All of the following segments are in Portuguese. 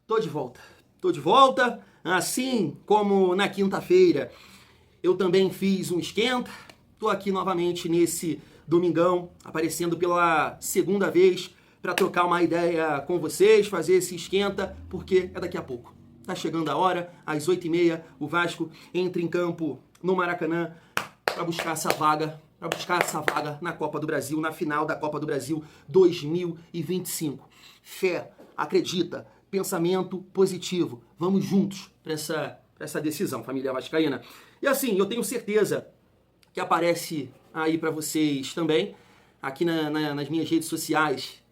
Tô de volta. Tô de volta, assim como na quinta-feira eu também fiz um esquenta. Tô aqui novamente nesse domingão, aparecendo pela segunda vez para trocar uma ideia com vocês, fazer esse esquenta, porque é daqui a pouco. Tá chegando a hora, às 8h30, o Vasco entra em campo no Maracanã para buscar essa vaga na Copa do Brasil, na final da Copa do Brasil 2025. Fé, acredita, pensamento positivo. Vamos juntos para essa decisão, família vascaína. E assim, eu tenho certeza que aparece aí para vocês também, aqui nas minhas redes sociais,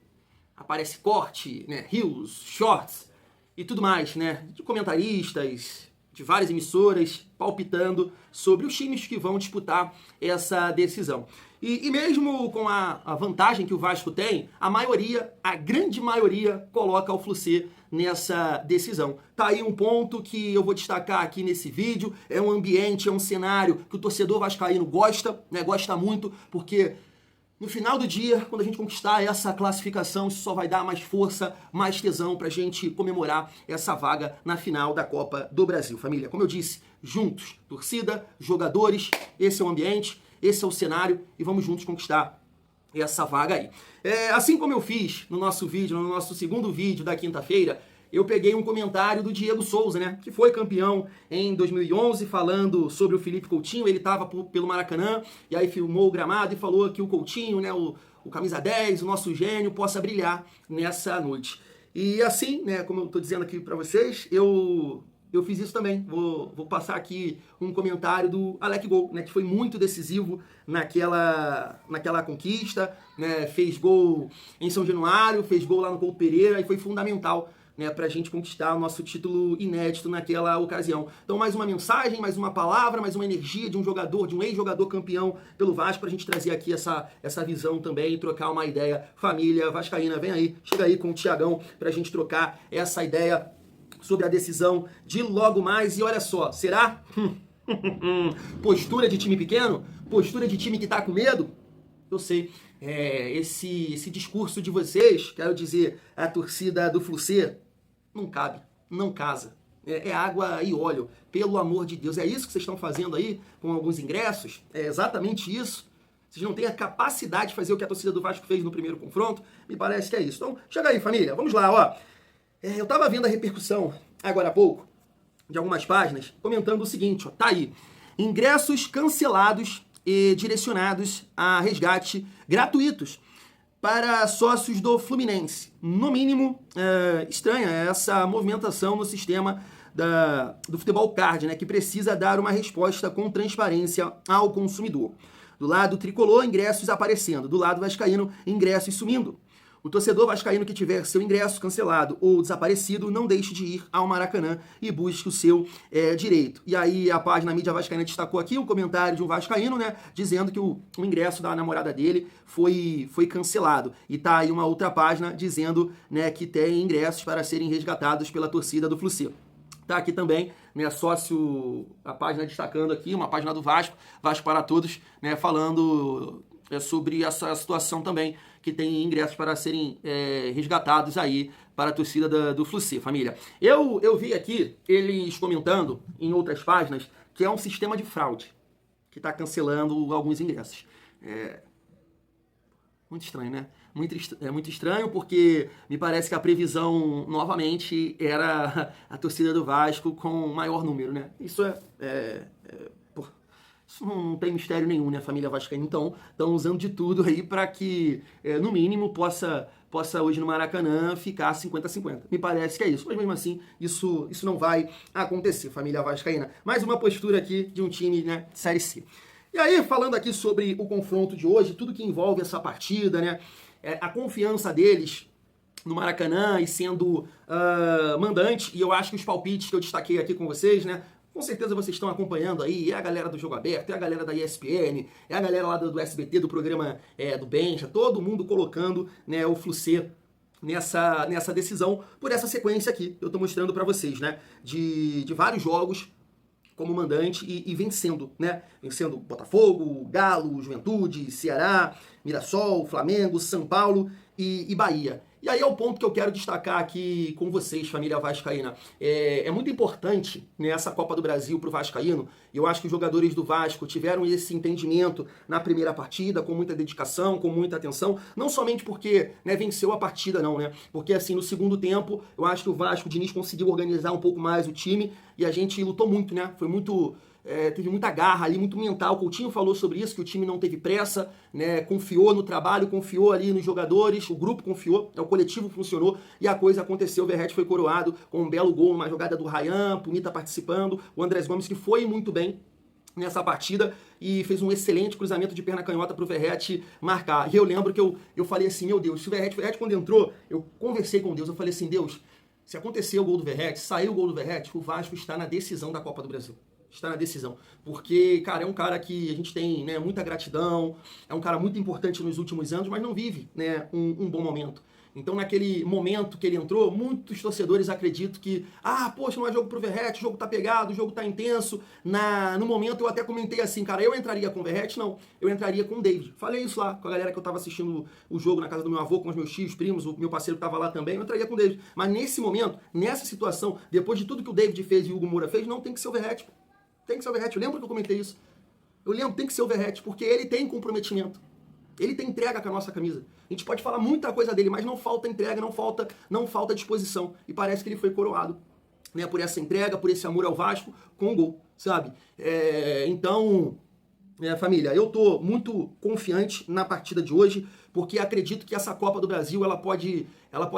aparece corte, né, reels, shorts e tudo mais, né, de comentaristas, de várias emissoras, palpitando sobre os times que vão disputar essa decisão. E mesmo com a vantagem que o Vasco tem, a grande maioria, coloca o Flu-C nessa decisão. Tá aí um ponto que eu vou destacar aqui nesse vídeo, é um ambiente, é um cenário que o torcedor vascaíno gosta, né, gosta muito, porque no final do dia, quando a gente conquistar essa classificação, isso só vai dar mais força, mais tesão pra gente comemorar essa vaga na final da Copa do Brasil. Família, como eu disse, juntos, torcida, jogadores, esse é o ambiente, esse é o cenário e vamos juntos conquistar essa vaga aí. Assim como eu fiz no nosso vídeo, no nosso segundo vídeo da quinta-feira, eu peguei um comentário do Diego Souza, né, que foi campeão em 2011, falando sobre o Felipe Coutinho. Ele estava pelo Maracanã e aí filmou o gramado e falou que o Coutinho, né, o camisa 10, o nosso gênio, possa brilhar nessa noite. E assim, né, como eu estou dizendo aqui para vocês, eu fiz isso também. Vou passar aqui um comentário do Alec Gol, né, que foi muito decisivo naquela conquista, né, fez gol em São Januário, fez gol lá no Couto Pereira e foi fundamental, né, para a gente conquistar o nosso título inédito naquela ocasião. Então, mais uma mensagem, mais uma palavra, mais uma energia de um jogador, de um ex-jogador campeão pelo Vasco, para a gente trazer aqui essa visão também e trocar uma ideia. Família vascaína, vem aí, chega aí com o Thiagão para a gente trocar essa ideia sobre a decisão de logo mais. E olha só, será? Postura de time pequeno? Postura de time que tá com medo? Eu sei, esse discurso de vocês, quero dizer, a torcida do Flu-C, não cabe, não casa. É água e óleo, pelo amor de Deus. É isso que vocês estão fazendo aí com alguns ingressos? É exatamente isso? Vocês não têm a capacidade de fazer o que a torcida do Vasco fez no primeiro confronto? Me parece que é isso. Então, chega aí, família, vamos lá, ó. Eu tava vendo a repercussão, agora há pouco, de algumas páginas, comentando o seguinte, ó, tá aí. Ingressos cancelados e direcionados a resgate gratuitos para sócios do Fluminense. No mínimo, estranha essa movimentação no sistema do Futebol Card, né, que precisa dar uma resposta com transparência ao consumidor. Do lado tricolor, ingressos aparecendo. Do lado vascaíno, ingressos sumindo. O torcedor vascaíno que tiver seu ingresso cancelado ou desaparecido, não deixe de ir ao Maracanã e busque o seu direito. E aí a página Mídia Vascaína destacou aqui um comentário de um vascaíno, né, dizendo que o ingresso da namorada dele foi cancelado. E tá aí uma outra página dizendo, né, que tem ingressos para serem resgatados pela torcida do Flu-C. Tá aqui também, né, a página destacando aqui, uma página do Vasco, Vasco para Todos, né, falando sobre essa situação também, que tem ingressos para serem resgatados aí para a torcida do Flu-C, família. Eu vi aqui eles comentando em outras páginas que é um sistema de fraude que está cancelando alguns ingressos. Muito estranho, né? Muito estranho, porque me parece que a previsão, novamente, era a torcida do Vasco com maior número, né? Isso isso não tem mistério nenhum, né, família vascaína? Então, estão usando de tudo aí para que, no mínimo, possa hoje no Maracanã ficar 50-50. Me parece que é isso. Mas mesmo assim, isso não vai acontecer, família vascaína. Mais uma postura aqui de um time, né, Série C. E aí, falando aqui sobre o confronto de hoje, tudo que envolve essa partida, né, a confiança deles no Maracanã e sendo mandante, e eu acho que os palpites que eu destaquei aqui com vocês, né, com certeza vocês estão acompanhando aí, é a galera do Jogo Aberto, é a galera da ESPN, é a galera lá do SBT, do programa do Benja, todo mundo colocando, né, o Flu-C nessa decisão, por essa sequência aqui, eu tô mostrando para vocês, né, de vários jogos como mandante e vencendo, né, vencendo Botafogo, Galo, Juventude, Ceará, Mirassol, Flamengo, São Paulo e Bahia. E aí é o ponto que eu quero destacar aqui com vocês, família vascaína. É muito importante nessa Copa do Brasil para o vascaíno. Eu acho que os jogadores do Vasco tiveram esse entendimento na primeira partida, com muita dedicação, com muita atenção. Não somente porque venceu a partida, não, né? Porque assim, no segundo tempo, eu acho que o Vasco, o Diniz conseguiu organizar um pouco mais o time e a gente lutou muito, né? Foi muito... teve muita garra ali, muito mental. O Coutinho falou sobre isso, que o time não teve pressa, né? Confiou no trabalho, confiou ali nos jogadores, o grupo confiou, o coletivo funcionou e a coisa aconteceu. O Verratti foi coroado com um belo gol, uma jogada do Ryan, Pumita participando, o Andrés Gomes que foi muito bem nessa partida e fez um excelente cruzamento de perna canhota pro Verratti marcar. E eu lembro que eu falei assim, meu Deus, se o Verratti quando entrou, eu conversei com Deus, eu falei assim, Deus, se acontecer o gol do Verratti, sair o gol do Verratti, o Vasco está na decisão da Copa do Brasil. Está na decisão. Porque, cara, é um cara que a gente tem muita gratidão, é um cara muito importante nos últimos anos, mas não vive um bom momento. Então, naquele momento que ele entrou, muitos torcedores acreditam que, poxa, não é jogo pro Verratti, o jogo tá pegado, o jogo tá intenso. No momento eu até comentei assim, cara, eu entraria com o Verratti? Não, eu entraria com o David. Falei isso lá com a galera que eu tava assistindo o jogo na casa do meu avô, com os meus tios, primos, o meu parceiro que tava lá também, eu entraria com o David. Mas nesse momento, nessa situação, depois de tudo que o David fez e o Hugo Moura fez, não tem que ser o Verratti. Tem que ser o Verratti. Eu lembro que eu comentei isso. Eu lembro, tem que ser o Verratti, porque ele tem comprometimento. Ele tem entrega com a nossa camisa. A gente pode falar muita coisa dele, mas não falta entrega, não falta disposição. E parece que ele foi coroado, por essa entrega, por esse amor ao Vasco, com o gol, sabe? Então, família, eu tô muito confiante na partida de hoje, porque acredito que essa Copa do Brasil ela pode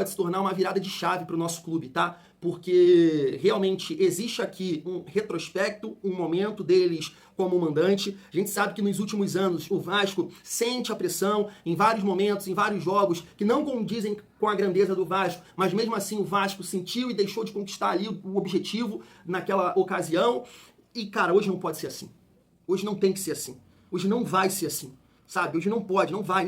se tornar uma virada de chave para o nosso clube, tá? Porque realmente existe aqui um retrospecto, um momento deles como mandante. A gente sabe que nos últimos anos o Vasco sente a pressão em vários momentos, em vários jogos, que não condizem com a grandeza do Vasco, mas mesmo assim o Vasco sentiu e deixou de conquistar ali o objetivo naquela ocasião. E, cara, hoje não pode ser assim. Hoje não tem que ser assim. Hoje não vai ser assim. Sabe? Hoje não pode, não vai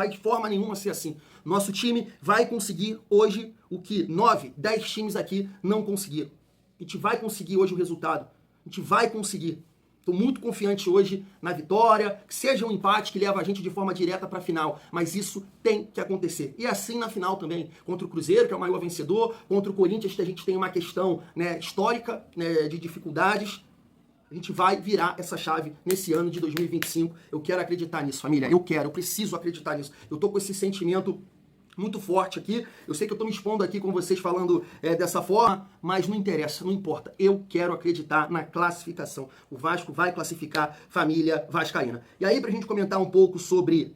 de forma nenhuma ser assim. Nosso time vai conseguir hoje o que 9, 10 times aqui não conseguiram. A gente vai conseguir hoje o resultado. A gente vai conseguir. Estou muito confiante hoje na vitória, que seja um empate que leva a gente de forma direta para a final. Mas isso tem que acontecer. E assim na final também. Contra o Cruzeiro, que é o maior vencedor. Contra o Corinthians, que a gente tem uma questão histórica de dificuldades. A gente vai virar essa chave nesse ano de 2025. Eu quero acreditar nisso, família. Eu preciso acreditar nisso. Eu tô com esse sentimento muito forte aqui. Eu sei que eu tô me expondo aqui com vocês falando dessa forma, mas não interessa, não importa. Eu quero acreditar na classificação. O Vasco vai classificar, família vascaína. E aí, pra gente comentar um pouco sobre,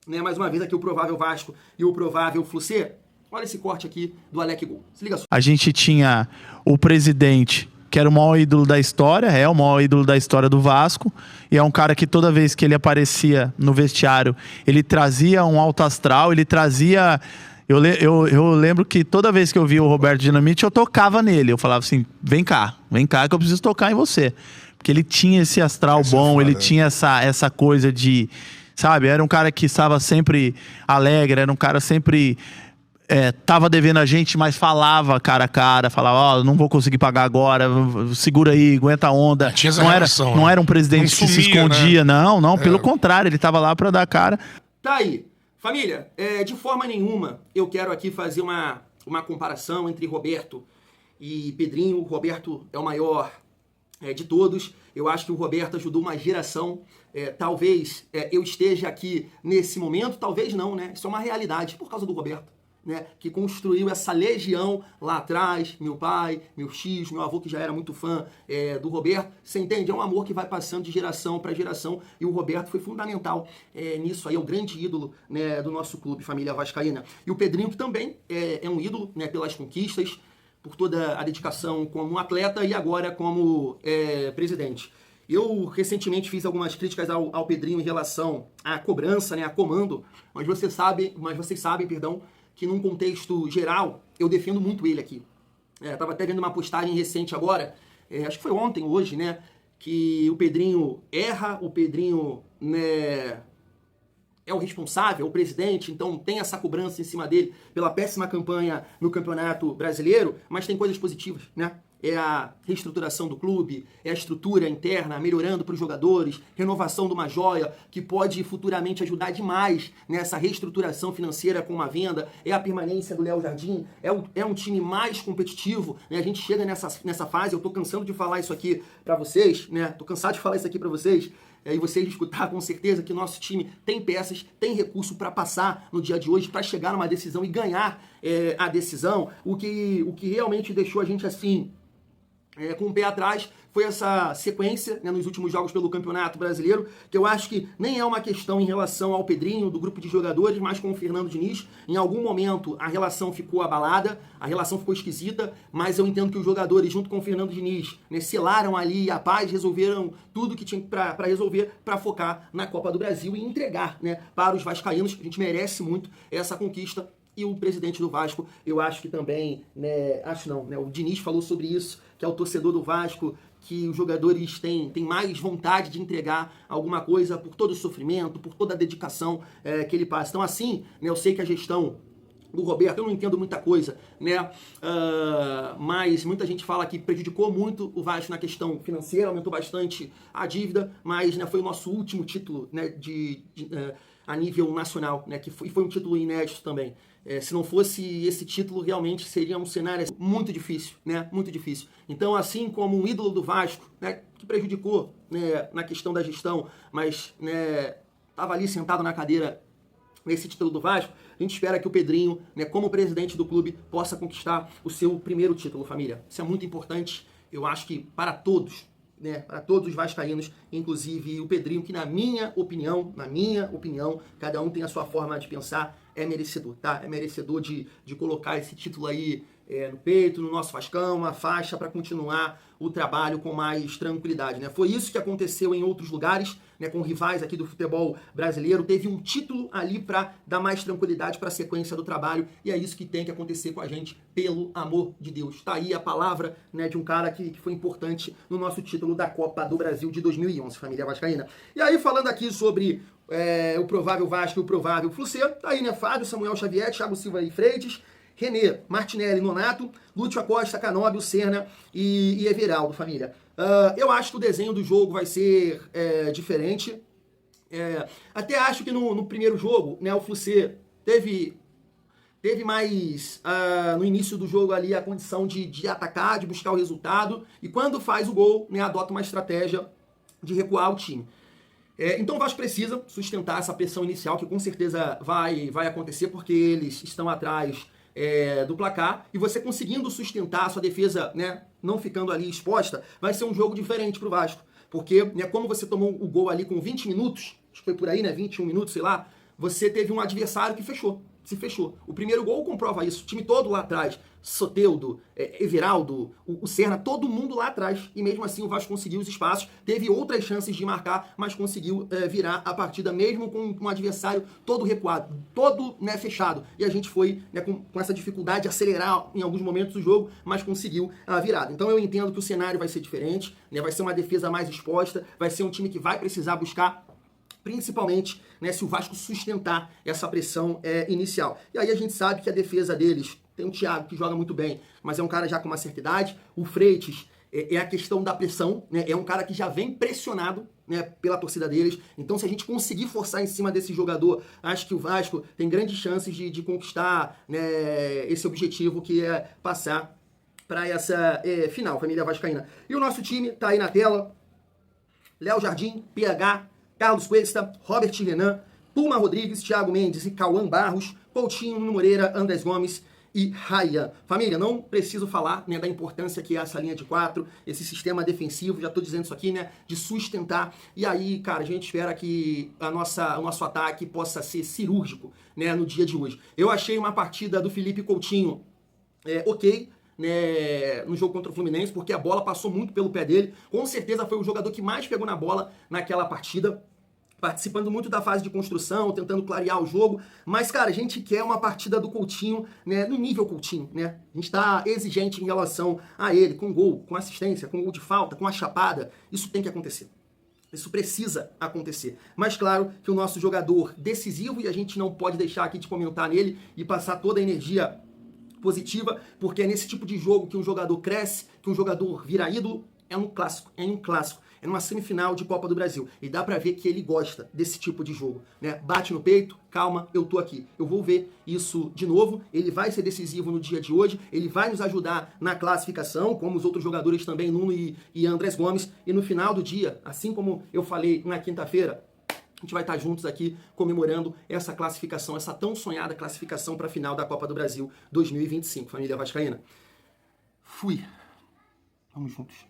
mais uma vez aqui, o provável Vasco e o provável Flucê, olha esse corte aqui do Alec Gol. Se liga só. A gente tinha o presidente, que era o maior ídolo da história, é o maior ídolo da história do Vasco, e é um cara que toda vez que ele aparecia no vestiário, ele trazia um alto astral, ele trazia... Eu lembro que toda vez que eu via o Roberto Dinamite, eu tocava nele, eu falava assim, vem cá que eu preciso tocar em você. Porque ele tinha esse astral bom, ele tinha essa coisa de... Sabe, era um cara que estava sempre alegre, era um cara sempre... tava devendo a gente, mas falava cara a cara, falava, não vou conseguir pagar agora, segura aí, aguenta a onda. Tinha essa relação, não era um presidente que se escondia, né? não, pelo contrário, ele tava lá pra dar cara. Tá aí. Família, de forma nenhuma eu quero aqui fazer uma comparação entre Roberto e Pedrinho. O Roberto é o maior de todos. Eu acho que o Roberto ajudou uma geração. Talvez eu esteja aqui nesse momento, talvez não, né? Isso é uma realidade por causa do Roberto. Que construiu essa legião lá atrás, meu pai, meus tios, meu avô que já era muito fã do Roberto, você entende? É um amor que vai passando de geração para geração e o Roberto foi fundamental nisso aí, é um grande ídolo do nosso clube, família vascaína. E o Pedrinho que também é um ídolo pelas conquistas, por toda a dedicação como atleta e agora como presidente. Eu recentemente fiz algumas críticas ao Pedrinho em relação à cobrança, a comando, mas vocês sabem, que num contexto geral, eu defendo muito ele aqui. Tava até vendo uma postagem recente agora, acho que foi ontem, hoje, é o responsável, é o presidente, então tem essa cobrança em cima dele pela péssima campanha no Campeonato Brasileiro, mas tem coisas positivas, né? É a reestruturação do clube, é a estrutura interna melhorando para os jogadores, renovação de uma joia que pode futuramente ajudar demais nessa reestruturação financeira com uma venda, é a permanência do Léo Jardim, é um time mais competitivo, né? A gente chega nessa fase, eu tô cansando de falar isso aqui para vocês, né? Tô cansado de falar isso aqui para vocês, e vocês escutar com certeza que o nosso time tem peças, tem recurso para passar no dia de hoje, para chegar numa decisão e ganhar a decisão. O que realmente deixou a gente assim, com o pé atrás, foi essa sequência, né, nos últimos jogos pelo Campeonato Brasileiro, que eu acho que nem é uma questão em relação ao Pedrinho, do grupo de jogadores, mas com o Fernando Diniz. Em algum momento a relação ficou abalada, a relação ficou esquisita, mas eu entendo que os jogadores, junto com o Fernando Diniz, né, selaram ali a paz, resolveram tudo que tinha para resolver, para focar na Copa do Brasil e entregar, né, para os vascaínos. A gente merece muito essa conquista. E o presidente do Vasco, eu acho que também, né, o Diniz falou sobre isso, que é o torcedor do Vasco, que os jogadores têm mais vontade de entregar alguma coisa por todo o sofrimento, por toda a dedicação que ele passa. Então assim, né, eu sei que a gestão do Roberto, eu não entendo muita coisa, né? Mas muita gente fala que prejudicou muito o Vasco na questão financeira, aumentou bastante a dívida, mas, né, foi o nosso último título, né, a nível nacional, né, que foi um título inédito também. Se não fosse esse título, realmente seria um cenário muito difícil, né? Muito difícil. Então, assim como um ídolo do Vasco, né, que prejudicou, né, na questão da gestão, mas, né, estava ali sentado na cadeira nesse título do Vasco, a gente espera que o Pedrinho, né, como presidente do clube, possa conquistar o seu primeiro título, família. Isso é muito importante, eu acho que para todos, né, para todos os vascaínos, inclusive o Pedrinho, que na minha opinião, cada um tem a sua forma de pensar, é merecedor, tá? É merecedor de colocar esse título aí no peito, no nosso Vascão, uma faixa para continuar o trabalho com mais tranquilidade, né? Foi isso que aconteceu em outros lugares, né, com rivais aqui do futebol brasileiro. Teve um título ali para dar mais tranquilidade para a sequência do trabalho, e é isso que tem que acontecer com a gente, pelo amor de Deus. Tá aí a palavra, né, de um cara que foi importante no nosso título da Copa do Brasil de 2011, família vascaína. E aí, falando aqui sobre o provável Vasco e o provável Flucê, tá aí, né, Fábio, Samuel Xavier, Thiago Silva e Freitas, René, Martinelli, Nonato, Lúcio Acosta, Canóbio, Serna e Everaldo, família. Eu acho que o desenho do jogo vai ser diferente. Até acho que no primeiro jogo, né, o Flucê teve mais, no início do jogo ali, a condição de atacar, de buscar o resultado. E quando faz o gol, né, adota uma estratégia de recuar o time. Então o Vasco precisa sustentar essa pressão inicial, que com certeza vai acontecer, porque eles estão atrás do placar, e você conseguindo sustentar a sua defesa, né, não ficando ali exposta, vai ser um jogo diferente pro Vasco, porque, né, como você tomou o gol ali com 20 minutos, acho que foi por aí, né, 21 minutos, sei lá, você teve um adversário que se fechou. O primeiro gol comprova isso, o time todo lá atrás, Soteldo, Everaldo, o Serna, todo mundo lá atrás, e mesmo assim o Vasco conseguiu os espaços, teve outras chances de marcar, mas conseguiu virar a partida, mesmo com um adversário todo recuado, todo, né, fechado, e a gente foi, né, com essa dificuldade de acelerar em alguns momentos o jogo, mas conseguiu a virada. Então eu entendo que o cenário vai ser diferente, né, vai ser uma defesa mais exposta, vai ser um time que vai precisar buscar, principalmente, né, se o Vasco sustentar essa pressão inicial. E aí a gente sabe que a defesa deles, tem o Thiago que joga muito bem, mas é um cara já com uma certa idade, o Freitas é a questão da pressão, né, é um cara que já vem pressionado, né, pela torcida deles. Então se a gente conseguir forçar em cima desse jogador, acho que o Vasco tem grandes chances de conquistar, né, esse objetivo, que é passar para essa final, família vascaína. E o nosso time tá aí na tela: Léo Jardim, PH, Carlos Cuesta, Robert Renan, Puma Rodrigues, Thiago Mendes e Cauã Barros, Coutinho, Nuno Moreira, Andrés Gomes e Ryan. Família, não preciso falar, né, da importância que é essa linha de 4, esse sistema defensivo, já tô dizendo isso aqui, né, de sustentar. E aí, cara, a gente espera que o nosso ataque possa ser cirúrgico, né, no dia de hoje. Eu achei uma partida do Felipe Coutinho ok, né, no jogo contra o Fluminense, porque a bola passou muito pelo pé dele. Com certeza foi o jogador que mais pegou na bola naquela partida, participando muito da fase de construção, tentando clarear o jogo. Mas, cara, a gente quer uma partida do Coutinho, né, no nível Coutinho, né? A gente tá exigente em relação a ele, com gol, com assistência, com gol de falta, com a chapada. Isso tem que acontecer. Isso precisa acontecer. Mas claro que o nosso jogador decisivo, e a gente não pode deixar aqui de comentar nele e passar toda a energia positiva, porque é nesse tipo de jogo que um jogador cresce, que um jogador vira ídolo. É um clássico, é numa semifinal de Copa do Brasil. E dá pra ver que ele gosta desse tipo de jogo, né? Bate no peito, calma, eu tô aqui. Eu vou ver isso de novo. Ele vai ser decisivo no dia de hoje, ele vai nos ajudar na classificação, como os outros jogadores também, Nuno e Andrés Gomes. E no final do dia, assim como eu falei na quinta-feira, a gente vai estar juntos aqui comemorando essa classificação, essa tão sonhada classificação para a final da Copa do Brasil 2025. Família vascaína. Fui. Vamos juntos.